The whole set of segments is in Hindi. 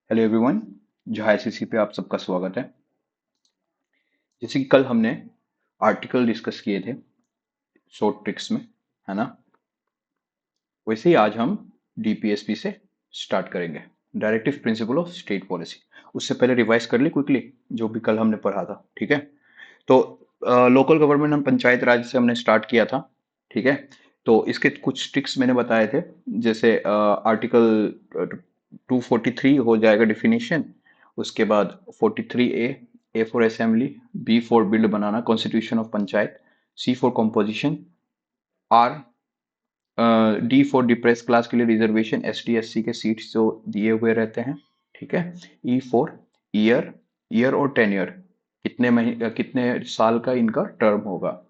Hello everyone. जो आईसीसी पे आप सबका स्वागत है। जैसे कि कल हमने आर्टिकल डिस्कस किए थे शॉर्ट ट्रिक्स में, है ना। वैसे ही आज हम डीपीएसपी से स्टार्ट करेंगे, directive principle of state policy. उससे पहले रिवाइज कर ली क्विकली जो भी कल हमने पढ़ा था, ठीक है। तो लोकल गवर्नमेंट हम पंचायत राज से हमने स्टार्ट किया था, ठीक है। तो इसके कुछ ट्रिक्स मैंने बताए थे। जैसे आर्टिकल 243 हो जाएगा डिफिनीशन। उसके बाद 43A, A for assembly, B for build बनाना constitution of panchayat, C for composition, R D for depress class के लिए reservation, S T S C के सीट्स जो दिए हुए रहते हैं, ठीक है। ई फॉर ईयर, ईयर और टेन्योर, कितने महीने कितने साल का इनका टर्म होगा।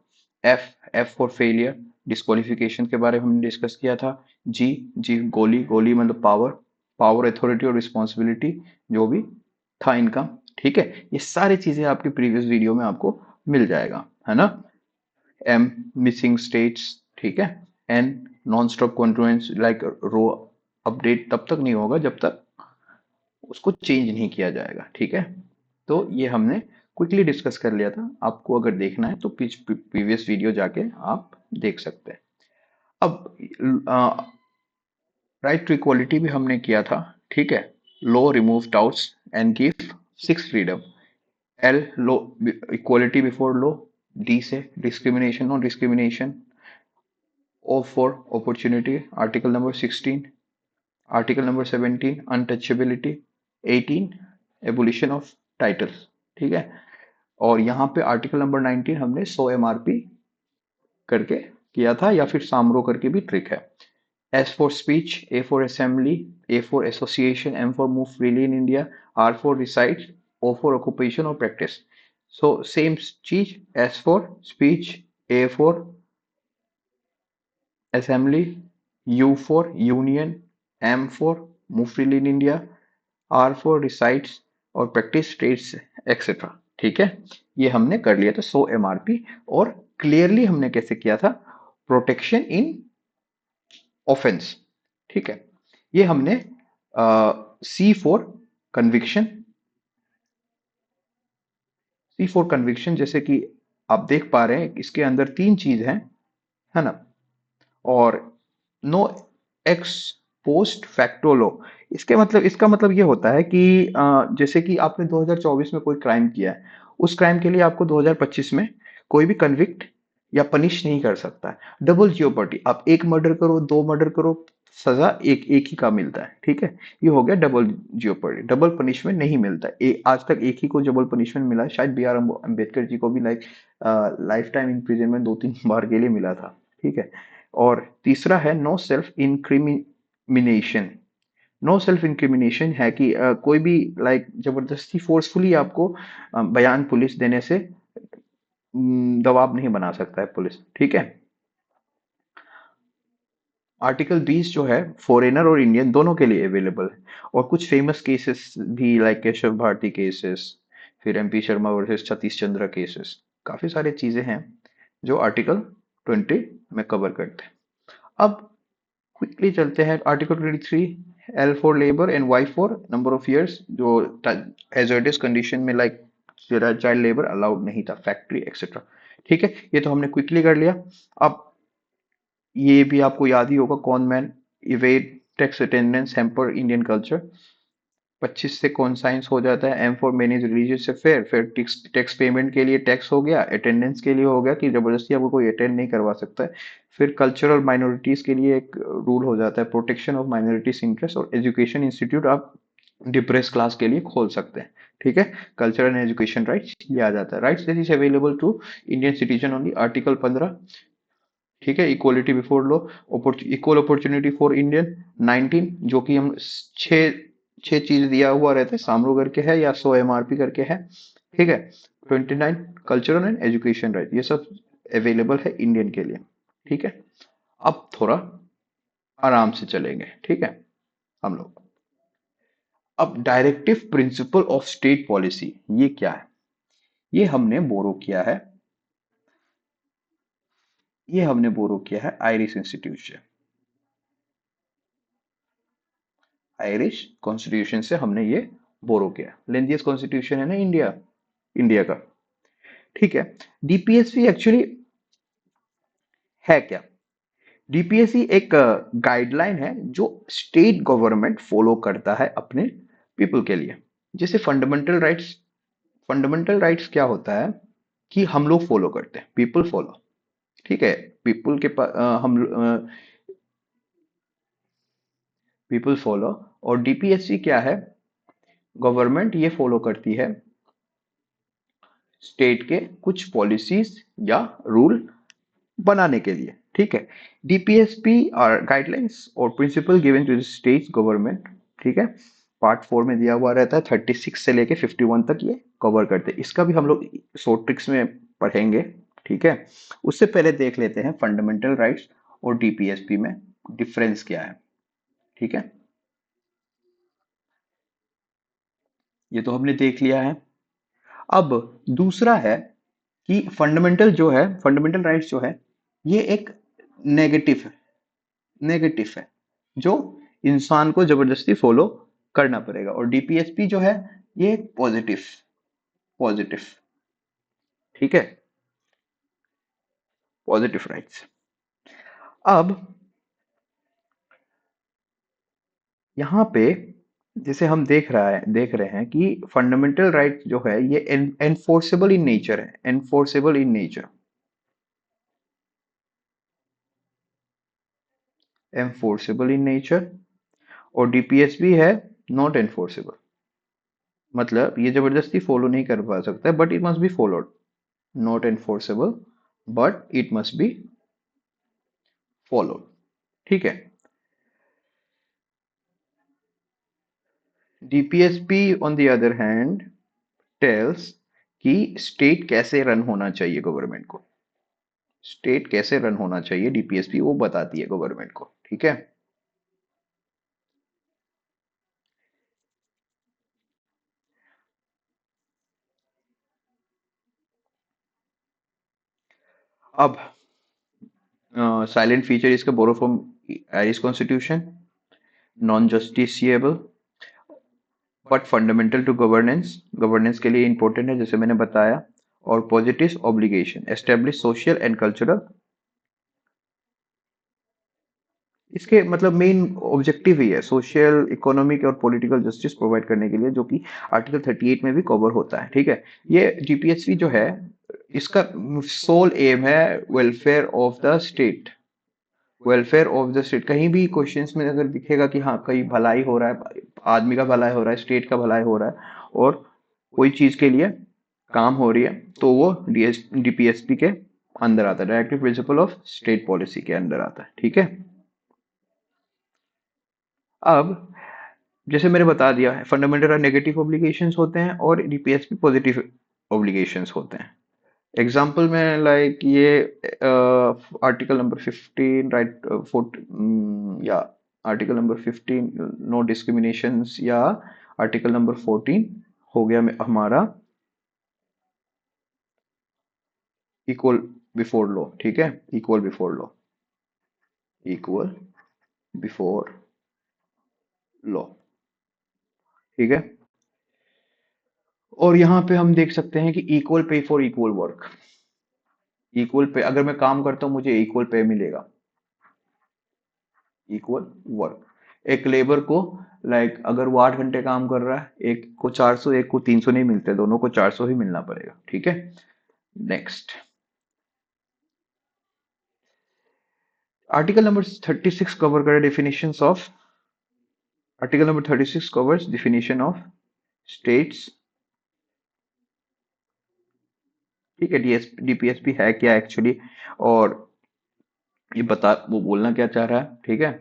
F, F for failure, disqualification के बारे में हमने डिस्कस किया था। जी, जी गोली, गोली मतलब पावर, पावर अथॉरिटी और रिस्पॉन्सिबिलिटी जो भी था इनका, ठीक है। ये सारी चीजें आपके प्रीवियस वीडियो में आपको मिल जाएगा, है ना। एम, मिसिंग स्टेट्स, ठीक है। एन, नॉन स्टॉप कॉन्टिन्यूएंस लाइक रो, अपडेट तब तक नहीं होगा जब तक उसको चेंज नहीं किया जाएगा, ठीक है। तो ये हमने क्विकली डिस्कस कर लिया था। आपको अगर देखना है तो प्रीवियस वीडियो जाके आप देख सकते हैं। अब राइट टू इक्वालिटी भी हमने किया था, ठीक है। Law remove doubts and give six freedom. L, law, equality before law. D से discrimination, non discrimination. O for opportunity, article number 16, article number 17, untouchability, 18, abolition of titles, ठीक है। और यहाँ पे आर्टिकल नंबर 19 हमने 100 एमआरपी करके किया था, या फिर सामरो करके भी ट्रिक है। S for speech, A for assembly, A for association, M for move freely in India, R for reside, O for occupation और प्रैक्टिस। सो सेम चीज, S for speech, A for assembly, U for union, M for move freely in India, R for resides और practice states etc. ठीक है। ये हमने कर लिया था 100 एमआरपी। और क्लियरली हमने कैसे किया था, प्रोटेक्शन इन ऑफेंस, ठीक है। ये हमने C for conviction, C for conviction जैसे कि आप देख पा रहे हैं इसके अंदर तीन चीज हैं, है ना। और no ex post facto law, इसका मतलब ये होता है कि जैसे कि आपने 2024 में कोई क्राइम किया है, उस क्राइम के लिए आपको 2025 में कोई भी कन्विक्ट या पनिश नहीं कर सकता है। डबल जियोपर्टी, आप एक मर्डर करो, दो मर्डर करो, सजा एक एक ही का मिलता है, ठीक है। ये हो गया डबल जियोपर्टी, डबल पनिशमेंट नहीं मिलता है। आज तक एक ही को डबल पनिशमेंट मिला है, शायद बी आर अम्बेडकर जी को भी लाइक लाइफ टाइम इम्प्रिजनमेंट 2-3 बार के लिए मिला था, ठीक है। और तीसरा है no self incrimination. No self incrimination है कि कोई भी लाइक जबरदस्ती फोर्सफुली आपको बयान पुलिस देने से दबाव नहीं बना सकता है पुलिस, ठीक है। आर्टिकल 20 जो है फॉरेनर और इंडियन दोनों के लिए अवेलेबल है। और कुछ फेमस केसेस भी लाइक केशव भारती केसेस, फिर MP Sharma versus Satish Chandra cases, काफी सारी चीजें हैं जो आर्टिकल 20 में कवर करते हैं। अब क्विकली चलते हैं article 23, L for labour and Y for number of years, जो हैजर्डस कंडीशन में लाइक चाइल्ड लेबर अलाउड नहीं था, फैक्ट्री एक्सेट्रा, ठीक है। ये तो हमने क्विकली कर लिया। अब ये भी आपको याद ही होगा, con man evade tax attendance hamper Indian culture. 25 से कौन साइंस हो जाता है, M for manage religious affair, फिर टैक्स टैक्स पेमेंट के लिए टैक्स हो गया, अटेंडेंस के लिए हो गया कि जबरदस्ती आपको कोई अटेंड नहीं करवा सकता है। फिर कल्चरल माइनॉरिटीज के लिए एक रूल हो जाता है, प्रोटेक्शन ऑफ माइनॉरिटीज इंटरेस्ट, और एजुकेशन इंस्टीट्यूट आप डिप्रेस क्लास के लिए खोल सकते हैं, ठीक है। कल्चरल एंड एजुकेशन राइट्स ये आ जाता है। Rights that is available to Indian citizen only, article 15, ठीक है। Equality before law, equal opportunity for Indian 19, जो कि हम छह छह चीज दिया हुआ रहता है, सामरो करके है या 100 एमआरपी करके है, ठीक है। 29, कल्चरल एंड एजुकेशन राइट, ये सब अवेलेबल है इंडियन के लिए, ठीक है। अब थोड़ा आराम से चलेंगे, ठीक है हम लोग। अब directive principle of state policy ये क्या है, ये हमने बोरो किया है, ये हमने बोरो किया है आयरिश इंस्टीट्यूट से। आयरिश कॉन्स्टिट्यूशन से हमने ये बोरो किया। लेंथियस्ट कॉन्स्टिट्यूशन है ना इंडिया, इंडिया का। ठीक है। डीपीएसपी एक्चुअली है क्या? डीपीएससी एक गाइडलाइन है जो स्टेट गवर्नमेंट फॉलो करता है अपने पीपल के लिए। जैसे फंडामेंटल राइट्स क्या होता है कि हम लोग फॉलो करते हैं, पीपल फॉलो। ठीक है। पीपल के पास हम पीपल फॉलो। और डीपीएससी क्या है? गवर्नमेंट ये फॉलो करती है स्टेट के कुछ पॉलिसीज या रूल बनाने के लिए। ठीक है। डीपीएसपी आर गाइडलाइंस और principle given to the state government. ठीक है। पार्ट 4 में दिया हुआ रहता है, 36 से लेके 51 तक ये कवर करते हैं। इसका भी हम लोग शॉर्ट ट्रिक्स में पढ़ेंगे। ठीक है। उससे पहले देख लेते हैं फंडामेंटल राइट्स और डीपीएसपी में डिफरेंस क्या है। ठीक है। ये तो हमने देख लिया है। अब दूसरा है कि फंडामेंटल राइट्स जो है ये एक नेगेटिव है, नेगेटिव है, जो इंसान को जबरदस्ती फॉलो करना पड़ेगा। और डीपीएसपी जो है ये पॉजिटिव, पॉजिटिव। ठीक है। Positive rights. अब यहाँ पे जैसे हम देख रहे हैं कि फंडामेंटल राइट जो है ये एनफोर्सेबल इन नेचर है, enforceable in nature, enforceable in nature. और डीपीएसपी है नॉट एनफोर्सेबल, मतलब ये जबरदस्ती फॉलो नहीं कर पा सकता, but it must be followed. Not enforceable but it must be followed. ठीक है। DPSP on the other hand tells कि स्टेट कैसे रन होना चाहिए गवर्नमेंट को, स्टेट कैसे रन होना चाहिए डीपीएसपी वो बताती है गवर्नमेंट को। ठीक है। अब साइलेंट फीचर इसका borrow from Irish constitution, non justiciable but fundamental to governance, governance के लिए इंपॉर्टेंट है जैसे मैंने बताया। और positive obligation establish social and cultural, इसके मतलब मेन ऑब्जेक्टिव ही है सोशल, इकोनॉमिक और पॉलिटिकल जस्टिस प्रोवाइड करने के लिए, जो कि आर्टिकल 38 में भी कवर होता है। ठीक है। ये डीपीएसपी जो है इसका सोल एम है welfare of the state, welfare of the state. कहीं भी क्वेश्चंस में अगर दिखेगा कि हाँ कहीं भलाई हो रहा है, आदमी का भलाई हो रहा है, स्टेट का भलाई हो रहा है, और कोई चीज के लिए काम हो रही है, तो वो डीपीएसपी के अंदर आता है, directive principle of state policy के अंदर आता है। ठीक है। अब जैसे मैंने बता दिया है फंडामेंटल और नेगेटिव ऑब्लिगेशंस होते हैं और डीपीएसपी पॉजिटिव ऑब्लिगेशंस होते हैं। एग्जाम्पल में लाइक ये आर्टिकल नंबर 15 राइट या आर्टिकल नंबर 15 नो डिस्क्रिमिनेशंस, या आर्टिकल नंबर 14 हो गया हमारा इक्वल बिफोर लॉ। ठीक है। Equal before law, equal before law. ठीक है। और यहाँ पे हम देख सकते हैं कि equal pay for equal work, equal pay अगर मैं काम करता हूँ मुझे इक्वल पे मिलेगा, इक्वल वर्क। एक लेबर को लाइक अगर वो 8 घंटे काम कर रहा है, एक को 400 एक को 300 नहीं मिलते, दोनों को 400 ही मिलना पड़ेगा। ठीक है। नेक्स्ट आर्टिकल नंबर 36 कवर करे definition of, article number 36 covers definition of states. ठीक है। डीपीएसपी है क्या एक्चुअली, और ये बता वो बोलना क्या चाह रहा है। ठीक है।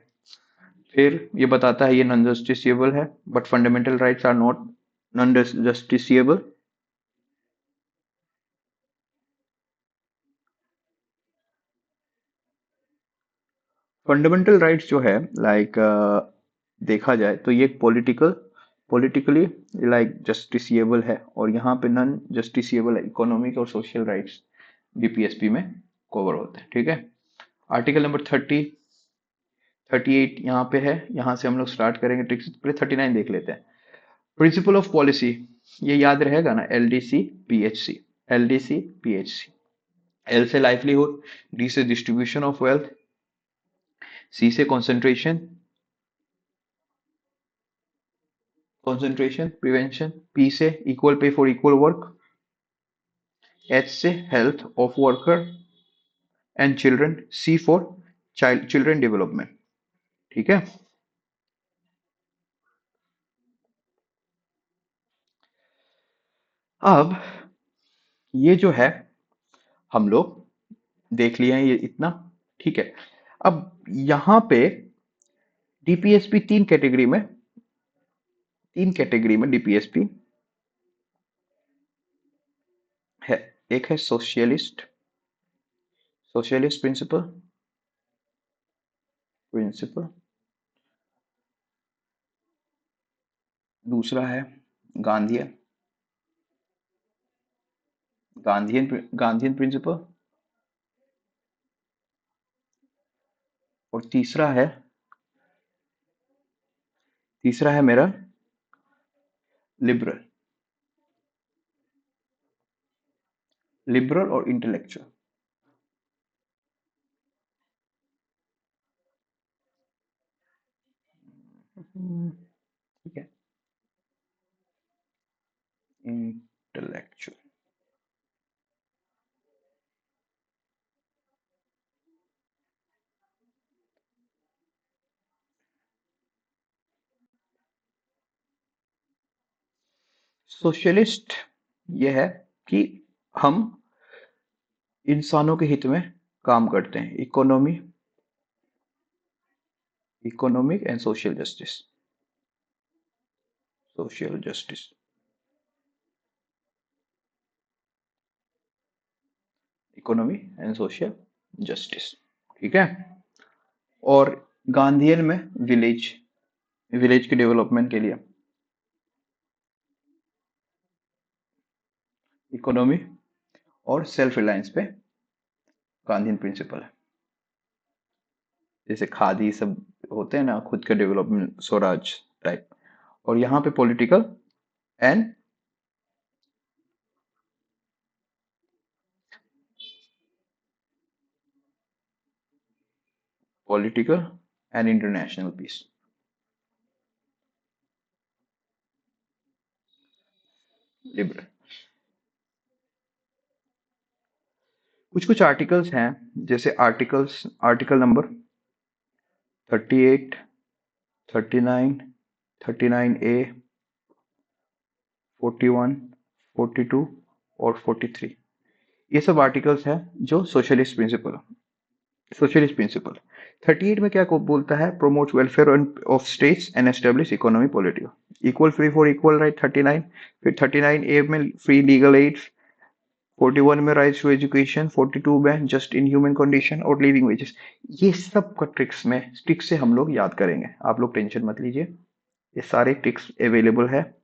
फिर ये बताता है ये नॉन जस्टिसिएबल है, but fundamental rights are not non justiciable. Fundamental rights जो है लाइक देखा जाए तो ये पॉलिटिकली लाइक जस्टिसिएबल है, और यहाँ पे नॉन जस्टिसिएबल है, इकोनॉमिक और सोशल राइट्स डीपीएसपी में कवर होते हैं। ठीक है। आर्टिकल नंबर 30 38 यहाँ पे है, यहाँ से हम लोग स्टार्ट करेंगे ट्रिक्स। पहले 39 देख लेते हैं। प्रिंसिपल ऑफ पॉलिसी, ये याद रहेगा ना, LDC PHC, LDC PHC। L से लाइवलीहुड, डी से डिस्ट्रीब्यूशन ऑफ वेल्थ, सी से कंसंट्रेशन, कंसंट्रेशन प्रिवेंशन, पी से equal pay for equal work, H से health of worker and children, C for child children development. ठीक है। अब ये जो है हम लोग देख लिए हैं ये इतना। ठीक है। अब यहां पे डीपीएसपी तीन कैटेगरी में डीपीएसपी है। एक है सोशलिस्ट प्रिंसिपल। दूसरा है गांधीयन गांधीयन प्रिंसिपल। और तीसरा है मेरा लिबरल लिबरल और इंटेलेक्चुअल। ठीक है। इंटेलेक्चुअल। सोशलिस्ट ये है कि हम इंसानों के हित में काम करते हैं। Economic and social justice economy and social justice. ठीक है। और गांधीयन में विलेज विलेज के डेवलपमेंट के लिए इकोनॉमी और सेल्फ रिलायंस पे गांधीयन प्रिंसिपल है। जैसे खादी सब होते हैं ना, खुद का डेवलपमेंट, स्वराज टाइप। और यहाँ पे and political and international peace. Liberal. कुछ कुछ आर्टिकल्स हैं, जैसे आर्टिकल नंबर 38, 39, 39A, 41, 42 और 43। ये सब आर्टिकल्स हैं जो सोशलिस्ट प्रिंसिपल। 38 में क्या बोलता है? Promote welfare of states and establish economy political equal free for equal right, 39। फिर 39A में फ्री लीगल एड, 41 में राइट्स टू एजुकेशन, 42 में जस्ट इन ह्यूमन कंडीशन और लिविंग वेजेस। ये सब का ट्रिक्स से हम लोग याद करेंगे, आप लोग टेंशन मत लीजिए। ये सारे ट्रिक्स अवेलेबल है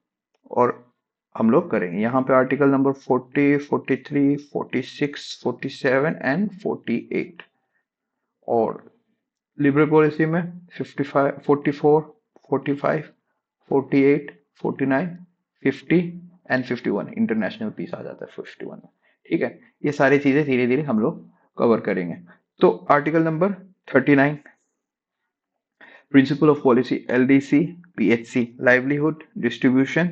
और हम लोग करेंगे। यहाँ पे आर्टिकल नंबर 40, 43, 46, 47 एंड 48। और लिबरल पॉलिसी में 55, 44, 45, 48, 49, 50 एंड 51। इंटरनेशनल पीस आ जाता है 51 में। ठीक है। ये सारी चीजें धीरे धीरे हम लोग कवर करेंगे। तो article number 39, principle of policy, LDC PHC, livelihood distribution.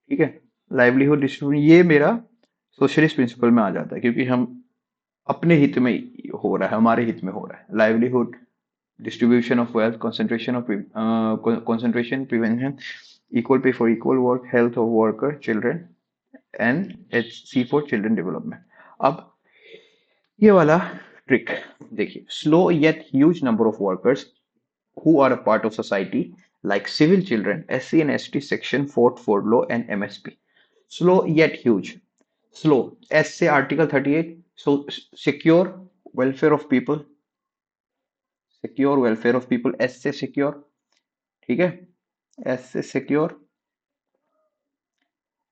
ठीक है। लाइवलीहुड डिस्ट्रीब्यूशन ये मेरा सोशलिस्ट प्रिंसिपल में आ जाता है, क्योंकि हम अपने हित में हो रहा है, हमारे हित में हो रहा है। Livelihood, distribution of wealth, concentration prevention, equal pay for equal work, health of worker, children, and HC for children development। अब ये वाला ट्रिक देखिए, slow yet huge number of workers who are a part of society like civil children, SC and ST section 4 for law and MSP। Slow yet huge, slow, S से article 38, so secure welfare of people, S से सिक्योर। ठीक है। एस से secure.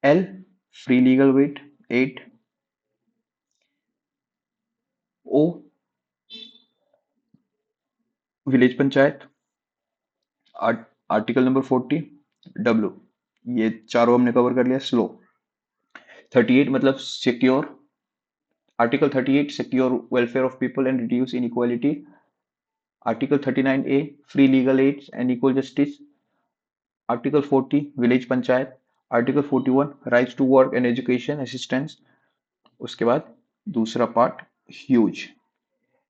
L free legal wait 8। O village panchayat, article number 40 W, ये चारों हमने कवर कर लिया। स्लो 38 मतलब secure, article 38 secure welfare of people and reduce inequality, article 39A free legal aid and equal justice, article 40 village panchayat, article 41 rights to work and education assistance. उसके बाद दूसरा part huge,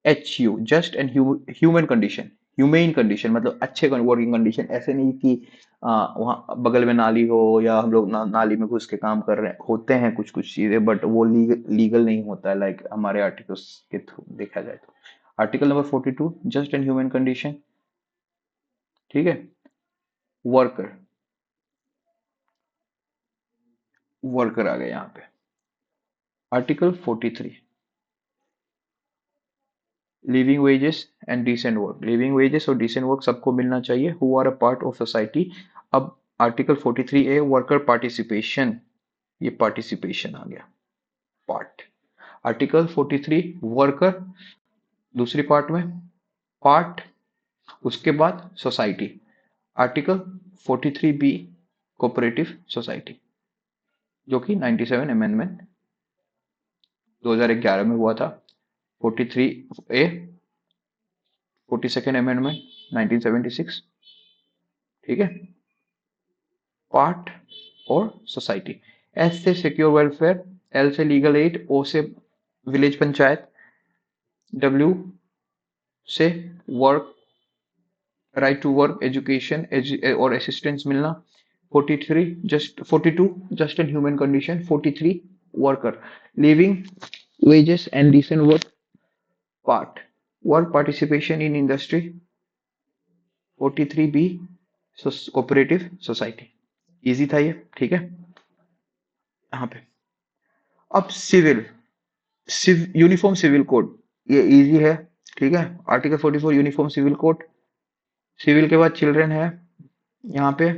HU just and human condition, humane condition मतलब अच्छे वर्किंग कंडीशन, ऐसे नहीं कि वहाँ बगल में नाली हो या हम लोग नाली में घुस के काम कर रहे हैं, होते हैं कुछ कुछ चीजें बट वो लीगल नहीं होता है, लाइक हमारे आर्टिकल्स के थ्रू देखा जाए तो। Article number 42 just and human condition, ठीक है। वर्कर, वर्कर आ गए यहाँ पे। Article 43 living wages and decent work, living wages और डिसेंट वर्क सबको मिलना चाहिए who are a part of society. अब आर्टिकल 43A वर्कर पार्टिसिपेशन, ये पार्टिसिपेशन आ गया पार्ट। आर्टिकल 43 वर्कर दूसरी पार्ट में पार्ट, उसके बाद society. Article 43B cooperative society, जो कि 97 अमेंडमेंट 2011 में हुआ था। 43A 42nd अमेंडमेंट 1976, ठीक है। पार्ट और सोसाइटी, एस से सिक्योर वेलफेयर, एल से लीगल एड, ओ से विलेज पंचायत, डब्ल्यू से work, right to work education और असिस्टेंस मिलना। 43 just, 42 just and human condition, 43 worker, living wages and decent work part, work participation in industry. 43B cooperative society. Easy था ये, ठीक है। यहाँ पे अब सिविल, यूनिफॉर्म सिविल कोड, ये इजी है, ठीक है। Article 44 uniform civil code. Civil के बाद चिल्ड्रन है यहाँ पे,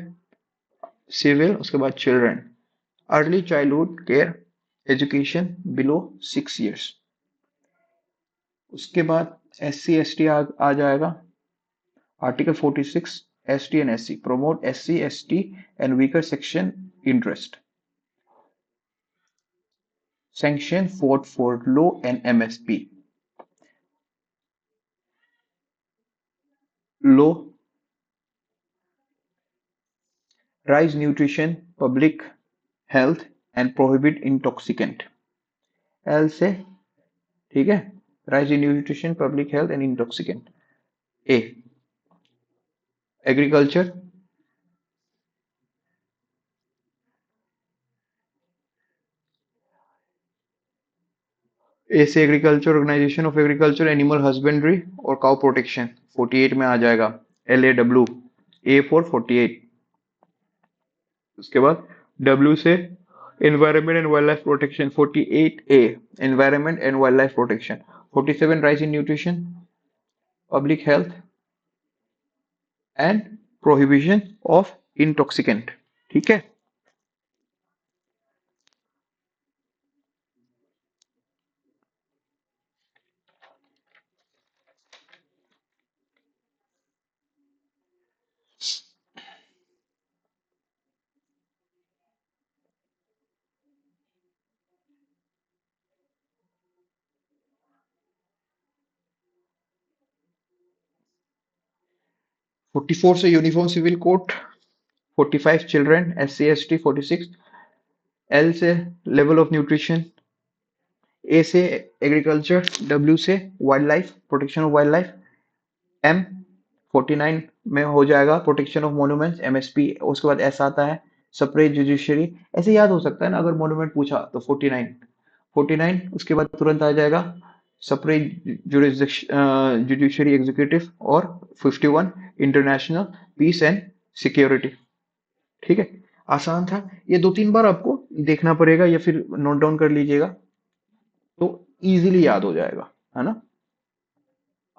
सिविल उसके बाद children, early childhood care education below 6 years। उसके बाद SC ST आ जाएगा। Article 46 ST and SC promote SC ST and weaker section interest, sanction fought for law and MSP, law rise nutrition public health and prohibit intoxicant, L से, ठीक है, rise in nutrition public health and intoxicant। A agriculture, A से agriculture, organisation of agriculture animal husbandry और काउ प्रोटेक्शन 48 में आ जाएगा। LAW, A फॉर 48। उसके बाद W से environment and wild life protection 48A environment and wild life protection. 47 rise in nutrition public health and prohibition of intoxicant, ठीक है। 44 से uniform civil code, 45 children SC ST, 46 L से लेवल ऑफ न्यूट्रिशन, ए से एग्रीकल्चर, डब्ल्यू से wild life protection of wildlife, M 49 में हो जाएगा प्रोटेक्शन ऑफ मोन्यूमेंट्स MSP। उसके बाद एस आता है सेपरेट जुडिशरी, ऐसे याद हो सकता है ना अगर मोन्यूमेंट पूछा तो 49। उसके बाद तुरंत आ जाएगा सेपरेट जुडिशरी एग्जीक्यूटिव और 51 इंटरनेशनल पीस एंड सिक्योरिटी, ठीक है। आसान था ये, 2-3 बार आपको देखना पड़ेगा या फिर नोट डाउन कर लीजिएगा तो इजीली याद हो जाएगा, है ना।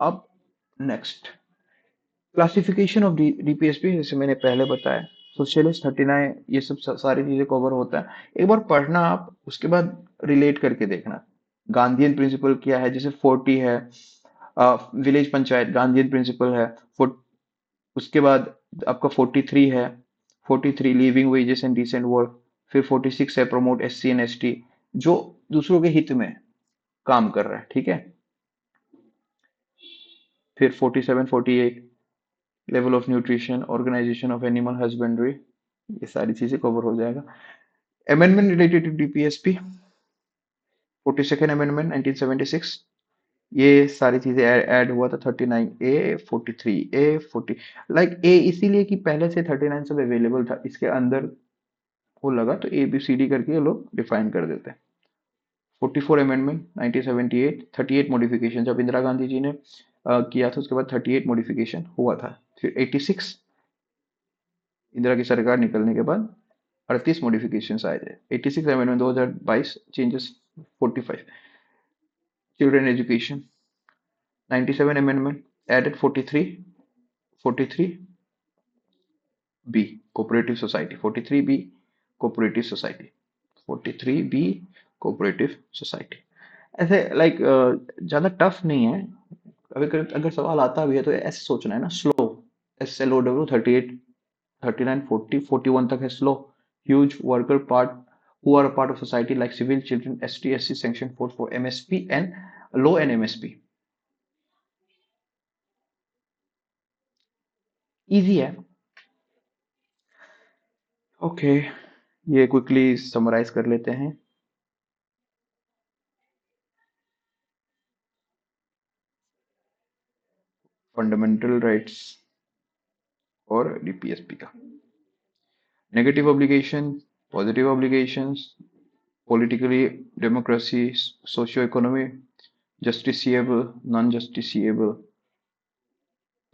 अब नेक्स्ट क्लासिफिकेशन ऑफ DPSP, जैसे मैंने पहले बताया सोशलिस्ट 39, ये सब सारी चीजें कवर होता है। एक बार पढ़ना आप, उसके बाद रिलेट करके देखना गांधीयन प्रिंसिपल क्या है। जैसे 40 है विलेज पंचायत गांधीयन प्रिंसिपल है। उसके बाद आपका 43 है, 43 living wages and decent work. फिर 46 है प्रमोट एससी एंड एसटी, जो दूसरों के हित में काम कर रहा है, ठीक है। फिर 47 48 level of nutrition, organisation of animal husbandry, ये सारी चीजें कवर हो जाएगा। Amendment related to DPSP, 42nd amendment 1976, ये सारी चीजें ऐड हुआ था। 39 ए, 43 ए, 40, लाइक ए इसीलिए कि पहले से 39 सब अवेलेबल था, इसके अंदर वो लगा तो ए बी सी डी करके ये लोग डिफाइन कर देते हैं। 44 अमेंडमेंट 1978, 38 मॉडिफिकेशन जब इंदिरा गांधी जी ने किया था, उसके बाद 38 मॉडिफिकेशन हुआ था। फिर 86 इंदिरा की सरकार निकलने के बाद 38 मॉडिफिकेशन आए थे। 86 amendment 2022 changes. 45 children education, 97 amendment added 43, 43 B cooperative society, 43 B cooperative society, 43 B cooperative society। ऐसे लाइक ज्यादा टफ नहीं है। अगर अगर सवाल आता भी है तो ऐसे सोचना है ना, स्लो, SLOW। 38 39 40 41 तक है slow. Huge worker part who are a part of society like civil, children, ST SC, sanction force for MSP and low and MSP। Easy है। ओके, ये क्विकली समराइज कर लेते हैं। फंडामेंटल राइट्स और डीपीएसपी का negative obligation, positive obligations, politically democracy, socio economy, justiciable, non-justiciable,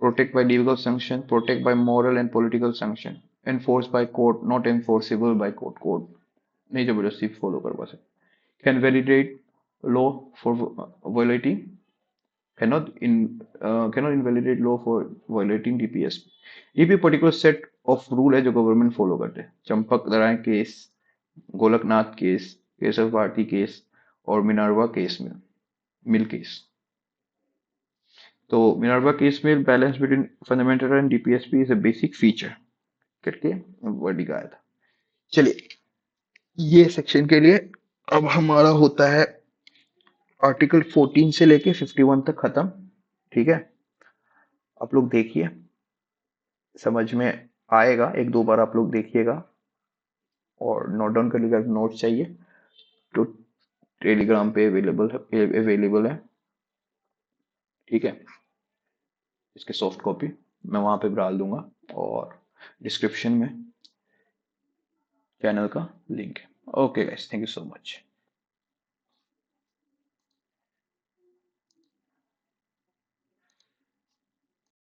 protect by legal sanction, protect by moral and political sanction, enforced by court, not enforceable by court, court नहीं जबरदस्ती फॉलो करवा सकते, can validate law for violating, cannot invalidate law for violating DPS। ये भी पर्टिकुलर सेट ऑफ रूल है जो गवर्नमेंट फॉलो करते हैं। Champakam Dorairajan case, Golaknath case, Keshav Bharati case और मिनर्वा केस में मिल केस। तो मिनर्वा केस में balance between fundamental and DPSP is a basic feature करके वर्डिक आया था। चलिए, ये सेक्शन के लिए अब हमारा होता है आर्टिकल 14 से लेके 51 तक खत्म, ठीक है। आप लोग देखिए, समझ में आएगा, एक दो बार आप लोग देखिएगा और नोट डाउन कर लीजिएगा। नोट चाहिए तो टेलीग्राम पे अवेलेबल है, ठीक है। इसके सॉफ्ट कॉपी मैं वहां पे डाल दूंगा और डिस्क्रिप्शन में चैनल का लिंक है। Okay guys, thank you so much.